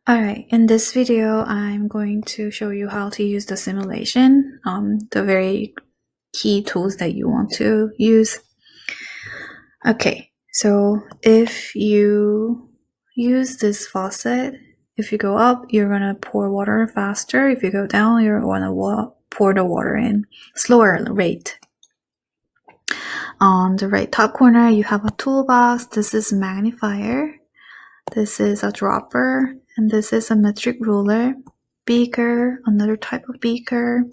Alright, in this video, I'm going to show you how to use the simulation, the very key tools that you want to use. Okay, so if you use this faucet, if you go up, you're gonna pour water faster. If you go down, you're gonna pour the water in slower rate. On the right top corner, you have a toolbox. This is magnifier. This is a dropper, and this is a metric ruler, beaker, another type of beaker,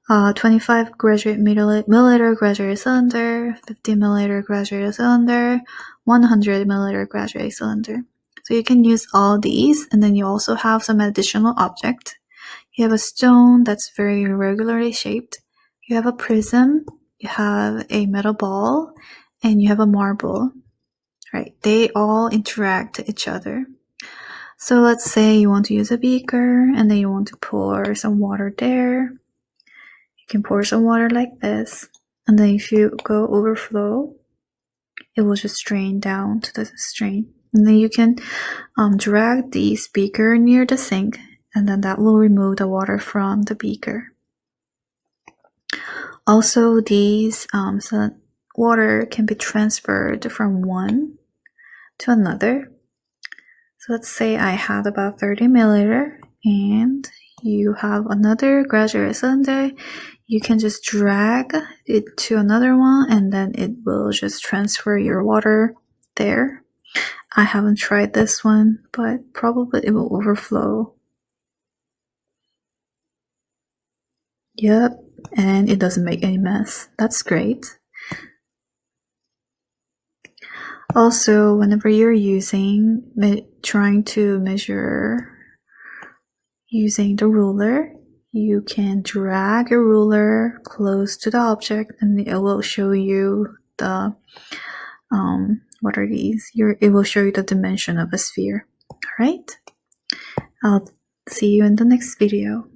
25 graduate milliliter graduate cylinder, 50 milliliter graduate cylinder, 100 milliliter graduate cylinder. So you can use all these, and then you also have some additional object. You have a stone that's very irregularly shaped. You have a prism, you have a metal ball, and you have a marble. Right, they all interact to each other. So let's say you want to use a beaker and then you want to pour some water there. You can pour some water like this, and then if you go overflow, it will just drain down to the stream. And then you can drag the beaker near the sink, and then that will remove the water from the beaker. Also, these water can be transferred from one to another. So let's say I have about 30 milliliter and you have another graduate cylinder. You can just drag it to another one and then it will just transfer your water there. I haven't tried this one, but probably it will overflow. Yep, and it doesn't make any mess. That's great. Also, whenever you're trying to measure using the ruler, you can drag your ruler close to the object and it will show you the, what are these? It will show you the dimension of a sphere. Alright? I'll see you in the next video.